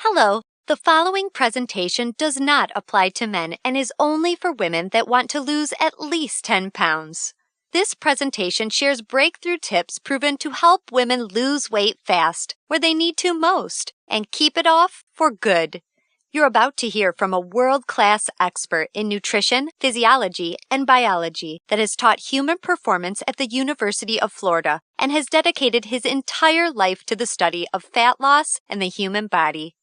Hello, the following presentation does not apply to men and is only for women that want to lose at least 10 pounds. This presentation shares breakthrough tips proven to help women lose weight fast, where they need to most, and keep it off for good. You're about to hear from a world-class expert in nutrition, physiology, and biology that has taught human performance at the University of Florida and has dedicated his entire life to the study of fat loss and the human body.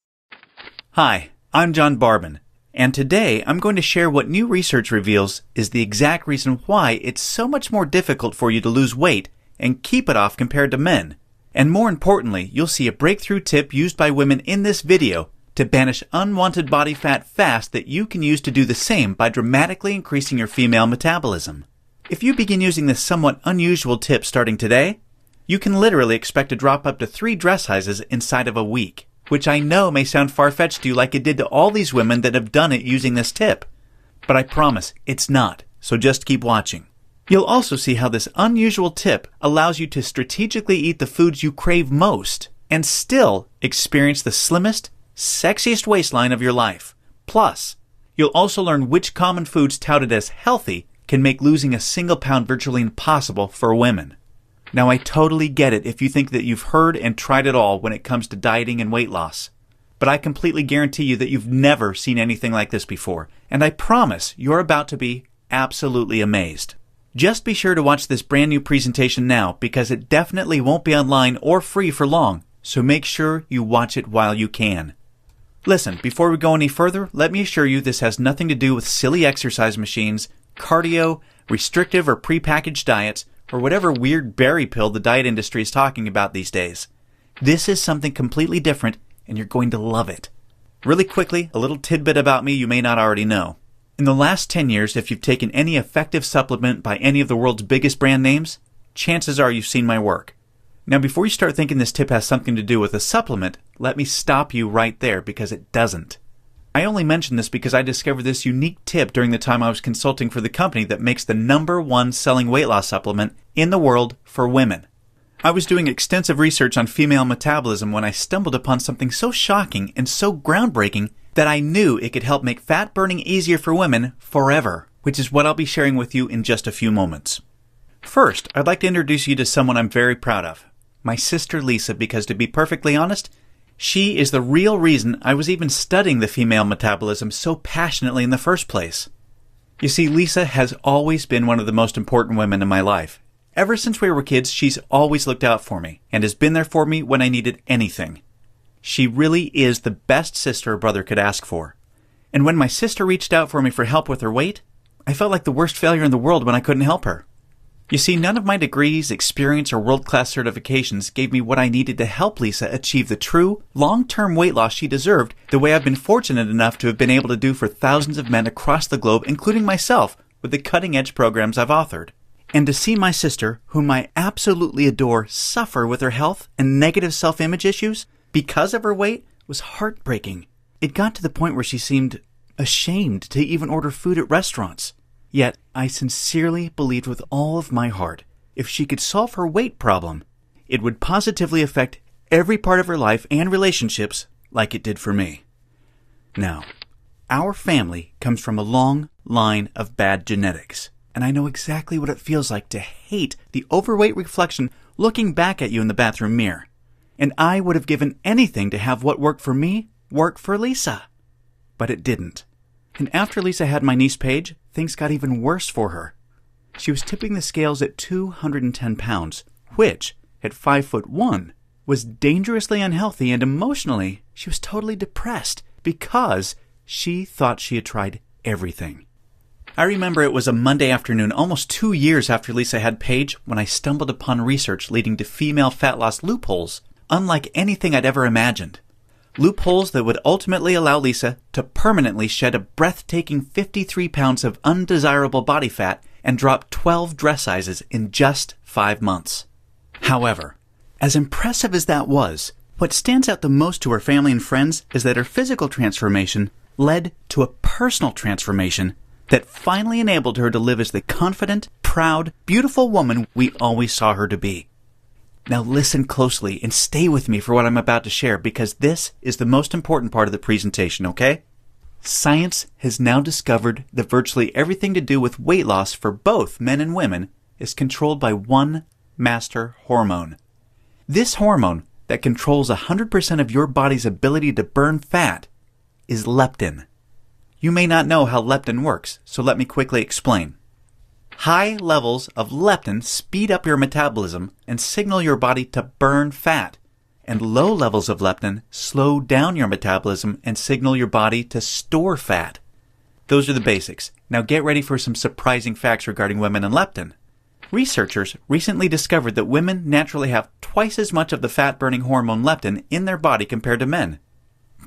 Hi, I'm John Barbin, and today I'm going to share what new research reveals is the exact reason why it's so much more difficult for you to lose weight and keep it off compared to men. And more importantly, you'll see a breakthrough tip used by women in this video to banish unwanted body fat fast that you can use to do the same by dramatically increasing your female metabolism. If you begin using this somewhat unusual tip starting today, you can literally expect to drop up to 3 dress sizes inside of a week, which I know may sound far-fetched to you like it did to all these women that have done it using this tip. But I promise it's not, so just keep watching. You'll also see how this unusual tip allows you to strategically eat the foods you crave most and still experience the slimmest, sexiest waistline of your life. Plus, you'll also learn which common foods touted as healthy can make losing a single pound virtually impossible for women. Now, I totally get it if you think that you've heard and tried it all when it comes to dieting and weight loss. But I completely guarantee you that you've never seen anything like this before, and I promise you're about to be absolutely amazed. Just be sure to watch this brand new presentation now because it definitely won't be online or free for long, so make sure you watch it while you can. Listen, before we go any further, let me assure you this has nothing to do with silly exercise machines, cardio, restrictive or prepackaged diets, or whatever weird berry pill the diet industry is talking about these days. This is something completely different, and you're going to love it. Really quickly, a little tidbit about me you may not already know. In the last 10 years, if you've taken any effective supplement by any of the world's biggest brand names, chances are you've seen my work. Now, before you start thinking this tip has something to do with a supplement, let me stop you right there because it doesn't. I only mention this because I discovered this unique tip during the time I was consulting for the company that makes the #1 selling weight loss supplement in the world for women. I was doing extensive research on female metabolism when I stumbled upon something so shocking and so groundbreaking that I knew it could help make fat burning easier for women forever, which is what I'll be sharing with you in just a few moments. First, I'd like to introduce you to someone I'm very proud of, my sister Lisa, because to be perfectly honest, she is the real reason I was even studying the female metabolism so passionately in the first place. You see, Lisa has always been one of the most important women in my life. Ever since we were kids, she's always looked out for me and has been there for me when I needed anything. She really is the best sister a brother could ask for. And when my sister reached out for me for help with her weight, I felt like the worst failure in the world when I couldn't help her. You see, none of my degrees, experience, or world-class certifications gave me what I needed to help Lisa achieve the true, long-term weight loss she deserved the way I've been fortunate enough to have been able to do for thousands of men across the globe, including myself, with the cutting-edge programs I've authored. And to see my sister, whom I absolutely adore, suffer with her health and negative self-image issues because of her weight was heartbreaking. It got to the point where she seemed ashamed to even order food at restaurants. Yet, I sincerely believed with all of my heart, if she could solve her weight problem, it would positively affect every part of her life and relationships like it did for me. Now, our family comes from a long line of bad genetics, and I know exactly what it feels like to hate the overweight reflection looking back at you in the bathroom mirror. And I would have given anything to have what worked for me work for Lisa. But it didn't. And after Lisa had my niece Paige, things got even worse for her. She was tipping the scales at 210 pounds, which, at 5'1", was dangerously unhealthy, and emotionally, she was totally depressed because she thought she had tried everything. I remember it was a Monday afternoon, almost 2 years after Lisa had Paige, when I stumbled upon research leading to female fat loss loopholes, unlike anything I'd ever imagined. Loopholes that would ultimately allow Lisa to permanently shed a breathtaking 53 pounds of undesirable body fat and drop 12 dress sizes in just 5 months. However, as impressive as that was, what stands out the most to her family and friends is that her physical transformation led to a personal transformation that finally enabled her to live as the confident, proud, beautiful woman we always saw her to be. Now listen closely and stay with me for what I'm about to share because this is the most important part of the presentation, okay? Science has now discovered that virtually everything to do with weight loss for both men and women is controlled by one master hormone. This hormone that controls 100% of your body's ability to burn fat is leptin. You may not know how leptin works, so let me quickly explain. High levels of leptin speed up your metabolism and signal your body to burn fat, and low levels of leptin slow down your metabolism and signal your body to store fat. Those are the basics. Now get ready for some surprising facts regarding women and leptin. Researchers recently discovered that women naturally have twice as much of the fat-burning hormone leptin in their body compared to men.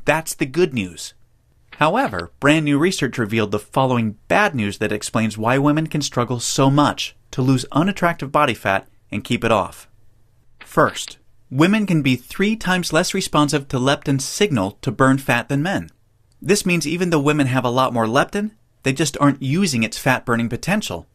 That's the good news. However, brand new research revealed the following bad news that explains why women can struggle so much to lose unattractive body fat and keep it off. First, women can be 3 times less responsive to leptin's signal to burn fat than men. This means even though women have a lot more leptin, they just aren't using its fat-burning potential.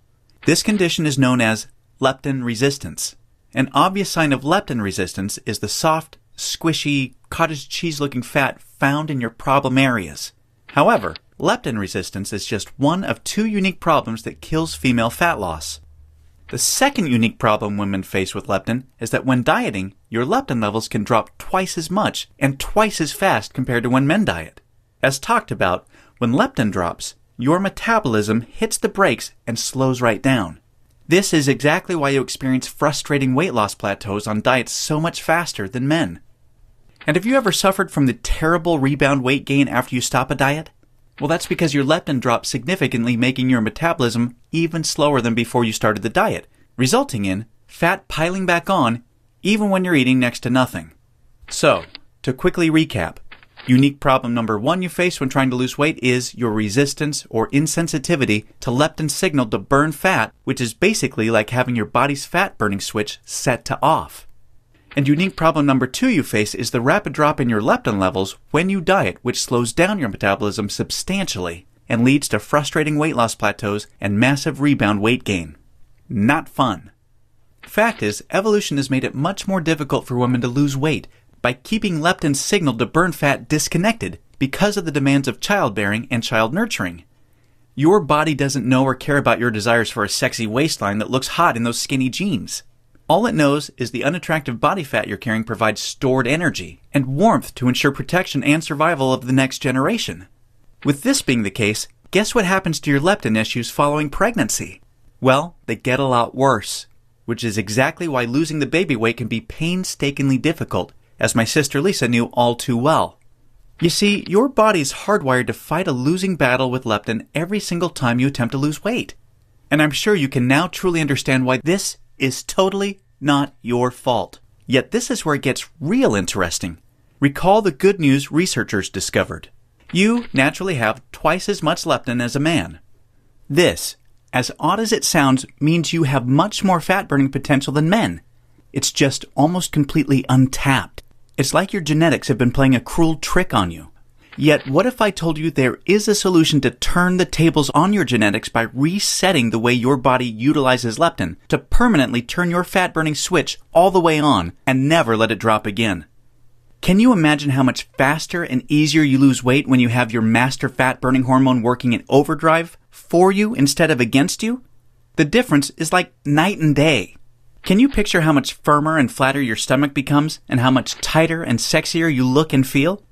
This condition is known as leptin resistance. An obvious sign of leptin resistance is the soft, squishy, cottage cheese-looking fat found in your problem areas. However, leptin resistance is just one of 2 unique problems that kills female fat loss. The second unique problem women face with leptin is that when dieting, your leptin levels can drop twice as much and twice as fast compared to when men diet. As talked about, when leptin drops, your metabolism hits the brakes and slows right down. This is exactly why you experience frustrating weight loss plateaus on diets so much faster than men. And have you ever suffered from the terrible rebound weight gain after you stop a diet? Well, that's because your leptin drops significantly, making your metabolism even slower than before you started the diet, resulting in fat piling back on even when you're eating next to nothing. So, to quickly recap, unique problem number 1 you face when trying to lose weight is your resistance or insensitivity to leptin's signal to burn fat, which is basically like having your body's fat-burning switch set to off. And unique problem number 2 you face is the rapid drop in your leptin levels when you diet, which slows down your metabolism substantially and leads to frustrating weight loss plateaus and massive rebound weight gain. Not fun. Fact is, evolution has made it much more difficult for women to lose weight by keeping leptin's signal to burn fat disconnected because of the demands of childbearing and child nurturing. Your body doesn't know or care about your desires for a sexy waistline that looks hot in those skinny jeans. All it knows is the unattractive body fat you're carrying provides stored energy and warmth to ensure protection and survival of the next generation. With this being the case, guess what happens to your leptin issues following pregnancy? Well, they get a lot worse, which is exactly why losing the baby weight can be painstakingly difficult, as my sister Lisa knew all too well. You see, your body is hardwired to fight a losing battle with leptin every single time you attempt to lose weight. And I'm sure you can now truly understand why this is totally not your fault. Yet this is where it gets real interesting. Recall the good news researchers discovered. You naturally have twice as much leptin as a man. This, as odd as it sounds, means you have much more fat-burning potential than men. It's just almost completely untapped. It's like your genetics have been playing a cruel trick on you. Yet, what if I told you there is a solution to turn the tables on your genetics by resetting the way your body utilizes leptin to permanently turn your fat-burning switch all the way on and never let it drop again? Can you imagine how much faster and easier you lose weight when you have your master fat-burning hormone working in overdrive for you instead of against you? The difference is like night and day. Can you picture how much firmer and flatter your stomach becomes and how much tighter and sexier you look and feel?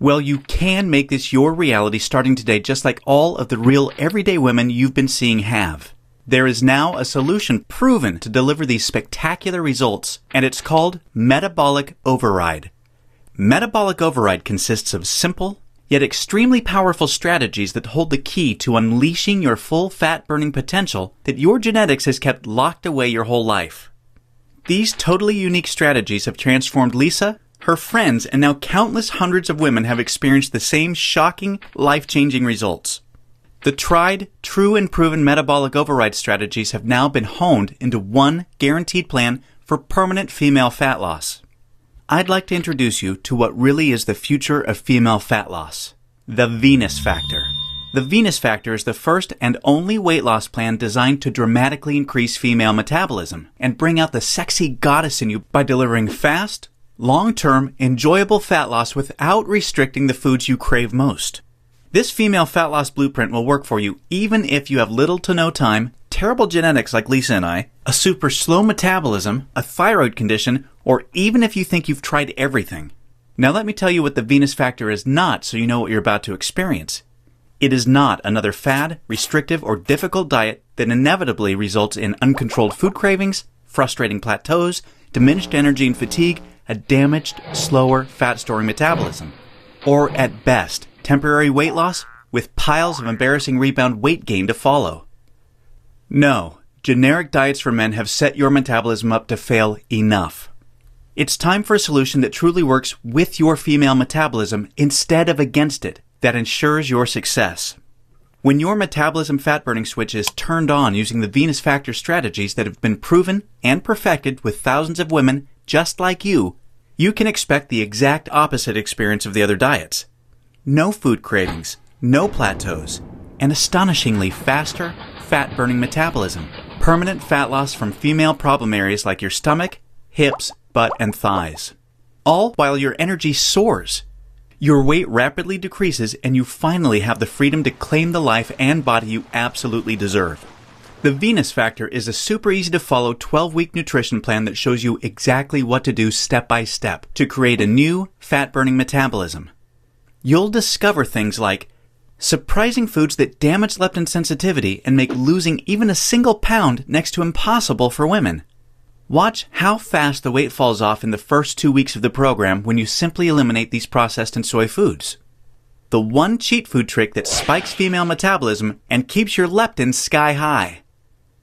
Well, you can make this your reality starting today, just like all of the real everyday women you've been seeing have. There is now a solution proven to deliver these spectacular results, and it's called metabolic override. Metabolic override consists of simple, yet extremely powerful strategies that hold the key to unleashing your full fat-burning potential that your genetics has kept locked away your whole life. These totally unique strategies have transformed Lisa, her friends, and now countless hundreds of women have experienced the same shocking, life-changing results. The tried, true, and proven metabolic override strategies have now been honed into one guaranteed plan for permanent female fat loss. I'd like to introduce you to what really is the future of female fat loss, the Venus factor. The Venus Factor is the first and only weight loss plan designed to dramatically increase female metabolism and bring out the sexy goddess in you by delivering fast, long-term, enjoyable fat loss without restricting the foods you crave most. This female fat loss blueprint will work for you even if you have little to no time, terrible genetics like Lisa and I, a super slow metabolism, a thyroid condition, or even if you think you've tried everything. Now let me tell you what the Venus Factor is not so you know what you're about to experience. It is not another fad, restrictive, or difficult diet that inevitably results in uncontrolled food cravings, frustrating plateaus, diminished energy and fatigue, a damaged, slower, fat-storing metabolism. Or, at best, temporary weight loss with piles of embarrassing rebound weight gain to follow. No, generic diets for men have set your metabolism up to fail enough. It's time for a solution that truly works with your female metabolism instead of against it, that ensures your success. When your metabolism fat-burning switch is turned on using the Venus Factor strategies that have been proven and perfected with thousands of women just like you, you can expect the exact opposite experience of the other diets. No food cravings, no plateaus, an astonishingly faster, fat-burning metabolism, permanent fat loss from female problem areas like your stomach, hips, butt, and thighs. All while your energy soars. Your weight rapidly decreases and you finally have the freedom to claim the life and body you absolutely deserve. The Venus Factor is a super easy to follow 12-week nutrition plan that shows you exactly what to do step by step to create a new fat-burning metabolism. You'll discover things like surprising foods that damage leptin sensitivity and make losing even a single pound next to impossible for women. Watch how fast the weight falls off in the first 2 weeks of the program when you simply eliminate these processed and soy foods. The one cheat food trick that spikes female metabolism and keeps your leptin sky high.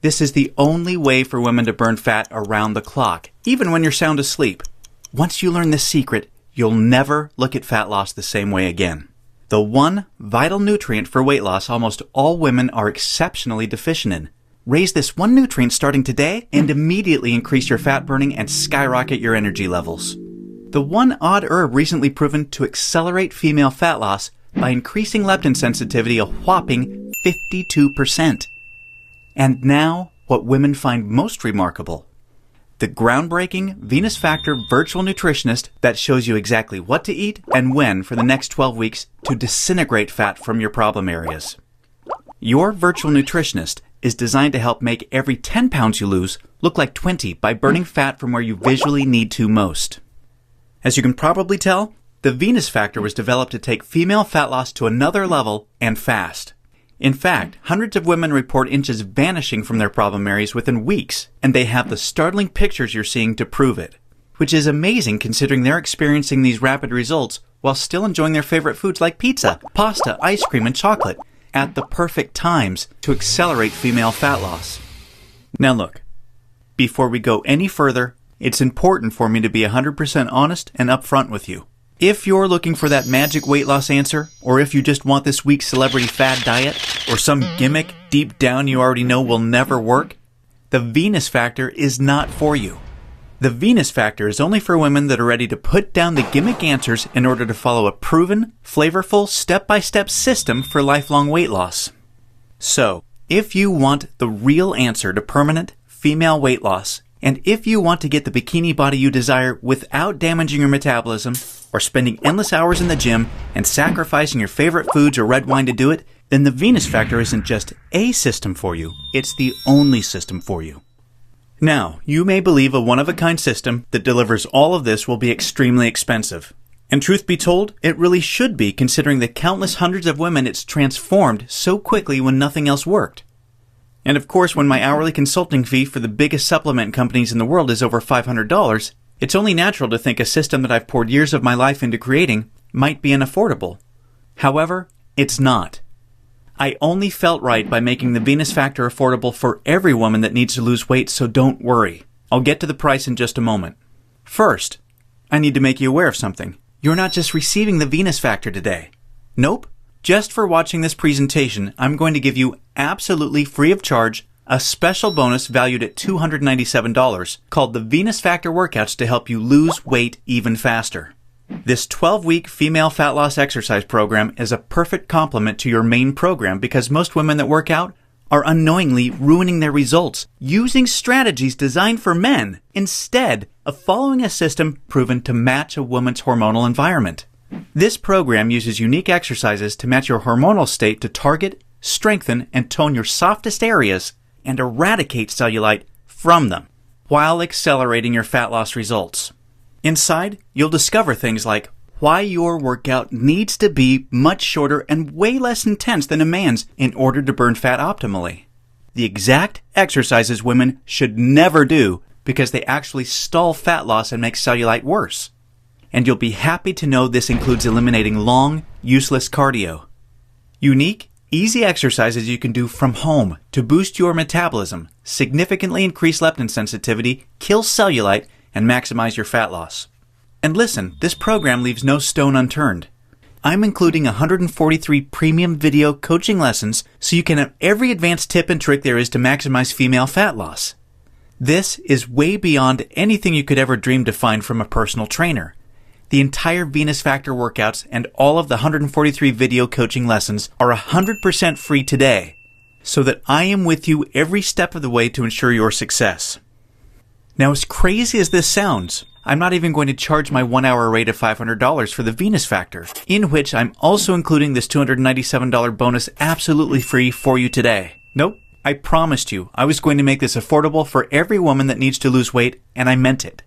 This is the only way for women to burn fat around the clock, even when you're sound asleep. Once you learn this secret, you'll never look at fat loss the same way again. The one vital nutrient for weight loss almost all women are exceptionally deficient in. Raise this one nutrient starting today and immediately increase your fat burning and skyrocket your energy levels. The one odd herb recently proven to accelerate female fat loss by increasing leptin sensitivity a whopping 52%. And now, what women find most remarkable. The groundbreaking Venus Factor virtual nutritionist that shows you exactly what to eat and when for the next 12 weeks to disintegrate fat from your problem areas. Your virtual nutritionist is designed to help make every 10 pounds you lose look like 20 by burning fat from where you visually need to most. As you can probably tell, the Venus Factor was developed to take female fat loss to another level and fast. In fact, hundreds of women report inches vanishing from their problem areas within weeks, and they have the startling pictures you're seeing to prove it, which is amazing considering they're experiencing these rapid results while still enjoying their favorite foods like pizza, pasta, ice cream, and chocolate at the perfect times to accelerate female fat loss. Now look, before we go any further, it's important for me to be 100% honest and upfront with you. If you're looking for that magic weight loss answer, or if you just want this week's celebrity fad diet, or some gimmick deep down you already know will never work, the Venus Factor is not for you. The Venus Factor is only for women that are ready to put down the gimmick answers in order to follow a proven, flavorful, step-by-step system for lifelong weight loss. So, if you want the real answer to permanent female weight loss, and if you want to get the bikini body you desire without damaging your metabolism, or spending endless hours in the gym and sacrificing your favorite foods or red wine to do it, then the Venus Factor isn't just a system for you, it's the only system for you. Now, you may believe a one-of-a-kind system that delivers all of this will be extremely expensive. And truth be told, it really should be considering the countless hundreds of women it's transformed so quickly when nothing else worked. And of course, when my hourly consulting fee for the biggest supplement companies in the world is over $500, it's only natural to think a system that I've poured years of my life into creating might be unaffordable. However, it's not. I only felt right by making the Venus Factor affordable for every woman that needs to lose weight, so don't worry. I'll get to the price in just a moment. First, I need to make you aware of something. You're not just receiving the Venus Factor today. Nope. Just for watching this presentation, I'm going to give you absolutely free of charge a special bonus valued at $297 called the Venus Factor Workouts to help you lose weight even faster. This 12-week female fat loss exercise program is a perfect complement to your main program because most women that work out are unknowingly ruining their results using strategies designed for men instead of following a system proven to match a woman's hormonal environment. This program uses unique exercises to match your hormonal state to target, strengthen, and tone your softest areas and eradicate cellulite from them while accelerating your fat loss results. Inside, you'll discover things like why your workout needs to be much shorter and way less intense than a man's in order to burn fat optimally. The exact exercises women should never do because they actually stall fat loss and make cellulite worse. And you'll be happy to know this includes eliminating long, useless cardio. Unique, easy exercises you can do from home to boost your metabolism, significantly increase leptin sensitivity, kill cellulite, and maximize your fat loss. And listen, this program leaves no stone unturned. I'm including 143 premium video coaching lessons so you can have every advanced tip and trick there is to maximize female fat loss. This is way beyond anything you could ever dream to find from a personal trainer. The entire Venus Factor workouts and all of the 143 video coaching lessons are 100% free today, so that I am with you every step of the way to ensure your success. Now, as crazy as this sounds, I'm not even going to charge my 1-hour rate of $500 for the Venus Factor, in which I'm also including this $297 bonus absolutely free for you today. Nope, I promised you I was going to make this affordable for every woman that needs to lose weight, and I meant it.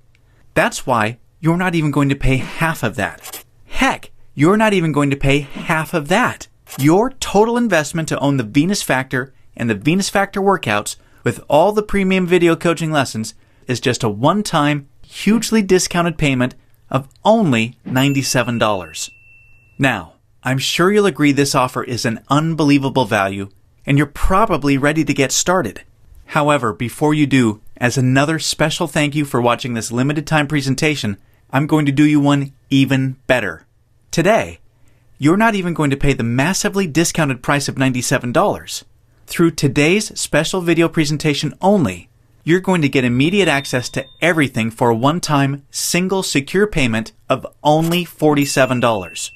That's why you're not even going to pay half of that. Heck, you're not even going to pay half of that. Your total investment to own the Venus Factor and the Venus Factor workouts with all the premium video coaching lessons is just a one-time, hugely discounted payment of only $97. Now, I'm sure you'll agree this offer is an unbelievable value, and you're probably ready to get started. However, before you do, as another special thank you for watching this limited time presentation, I'm going to do you one even better. Today, you're not even going to pay the massively discounted price of $97. Through today's special video presentation only, you're going to get immediate access to everything for a one-time, single, secure payment of only $47.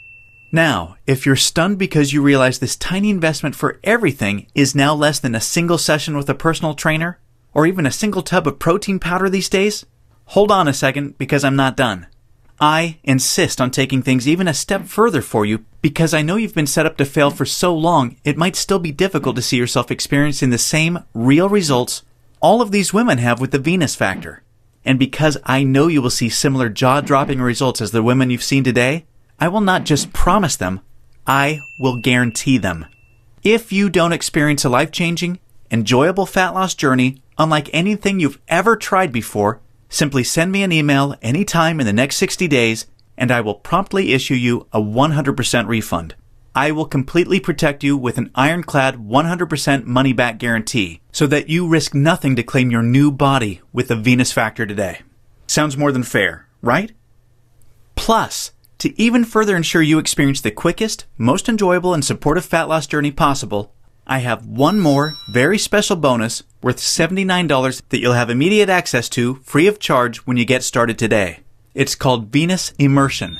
Now, if you're stunned because you realize this tiny investment for everything is now less than a single session with a personal trainer, or even a single tub of protein powder these days, hold on a second because I'm not done. I insist on taking things even a step further for you because I know you've been set up to fail for so long it might still be difficult to see yourself experiencing the same real results all of these women have with the Venus Factor. And because I know you will see similar jaw-dropping results as the women you've seen today, I will not just promise them, I will guarantee them. If you don't experience a life-changing, enjoyable fat loss journey unlike anything you've ever tried before, simply send me an email anytime in the next 60 days and I will promptly issue you a 100% refund. I will completely protect you with an ironclad 100% money-back guarantee so that you risk nothing to claim your new body with the Venus Factor today. Sounds more than fair, right? Plus, to even further ensure you experience the quickest, most enjoyable, and supportive fat loss journey possible, I have one more very special bonus worth $79 that you'll have immediate access to free of charge when you get started today. It's called Venus Immersion.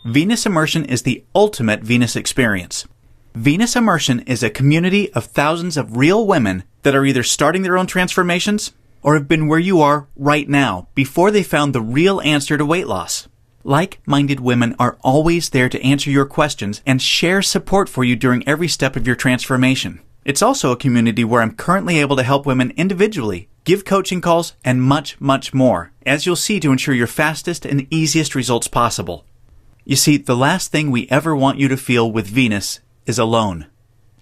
Venus Immersion is the ultimate Venus experience. Venus Immersion is a community of thousands of real women that are either starting their own transformations or have been where you are right now before they found the real answer to weight loss. Like-minded women are always there to answer your questions and share support for you during every step of your transformation. It's also a community where I'm currently able to help women individually, give coaching calls, and much, much more, as you'll see, to ensure your fastest and easiest results possible. You see, the last thing we ever want you to feel with Venus is alone.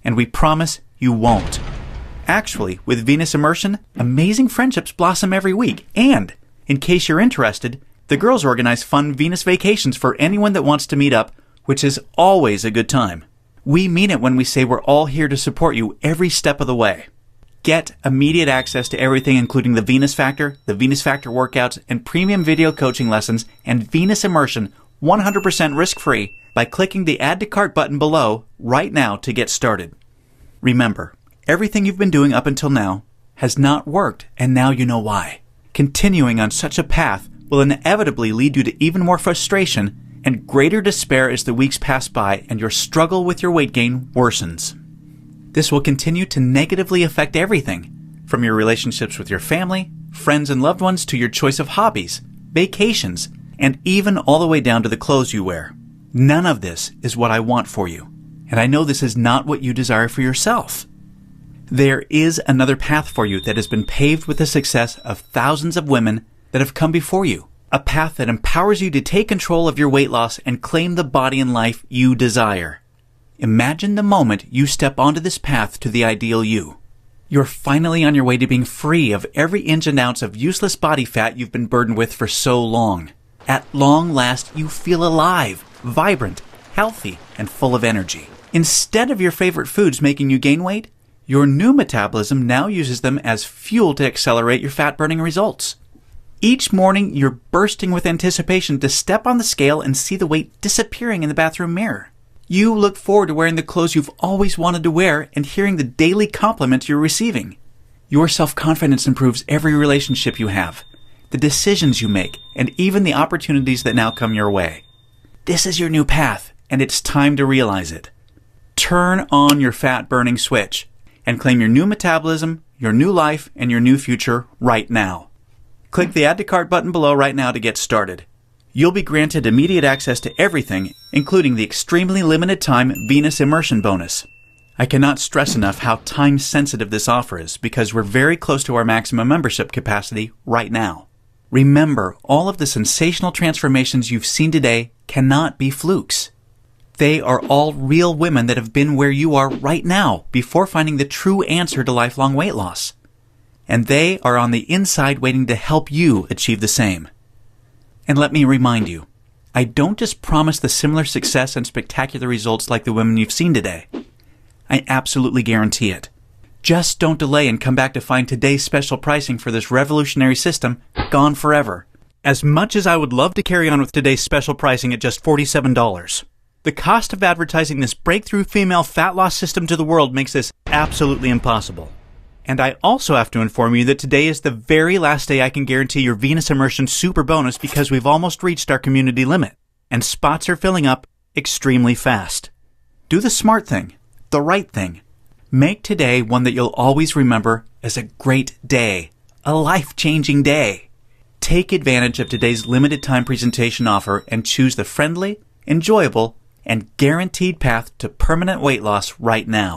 And we promise you won't. Actually, with Venus Immersion, amazing friendships blossom every week. And, in case you're interested, the girls organize fun Venus vacations for anyone that wants to meet up, which is always a good time. We mean it when we say we're all here to support you every step of the way. Get immediate access to everything including the Venus Factor workouts, and premium video coaching lessons, and Venus Immersion 100% risk-free by clicking the Add to Cart button below right now to get started. Remember, everything you've been doing up until now has not worked, and now you know why. Continuing on such a path will inevitably lead you to even more frustration and greater despair as the weeks pass by and your struggle with your weight gain worsens. This will continue to negatively affect everything, from your relationships with your family, friends and loved ones, to your choice of hobbies, vacations, and even all the way down to the clothes you wear. None of this is what I want for you, and I know this is not what you desire for yourself. There is another path for you that has been paved with the success of thousands of women that have come before you. A path that empowers you to take control of your weight loss and claim the body and life you desire. Imagine the moment you step onto this path to the ideal you. You're finally on your way to being free of every inch and ounce of useless body fat you've been burdened with for so long. At long last, you feel alive, vibrant, healthy, and full of energy. Instead of your favorite foods making you gain weight, your new metabolism now uses them as fuel to accelerate your fat-burning results. Each morning, you're bursting with anticipation to step on the scale and see the weight disappearing in the bathroom mirror. You look forward to wearing the clothes you've always wanted to wear and hearing the daily compliments you're receiving. Your self-confidence improves every relationship you have, the decisions you make, and even the opportunities that now come your way. This is your new path, and it's time to realize it. Turn on your fat-burning switch and claim your new metabolism, your new life, and your new future right now. Click the Add to Cart button below right now to get started. You'll be granted immediate access to everything, including the extremely limited time Venus Immersion bonus. I cannot stress enough how time-sensitive this offer is because we're very close to our maximum membership capacity right now. Remember, all of the sensational transformations you've seen today cannot be flukes. They are all real women that have been where you are right now before finding the true answer to lifelong weight loss. And they are on the inside waiting to help you achieve the same. And let me remind you, I don't just promise the similar success and spectacular results like the women you've seen today. I absolutely guarantee it. Just don't delay and come back to find today's special pricing for this revolutionary system gone forever. As much as I would love to carry on with today's special pricing at just $47, the cost of advertising this breakthrough female fat loss system to the world makes this absolutely impossible. And I also have to inform you that today is the very last day I can guarantee your Venus Immersion Super Bonus because we've almost reached our community limit, and spots are filling up extremely fast. Do the smart thing, the right thing. Make today one that you'll always remember as a great day, a life-changing day. Take advantage of today's limited time presentation offer and choose the friendly, enjoyable, and guaranteed path to permanent weight loss right now.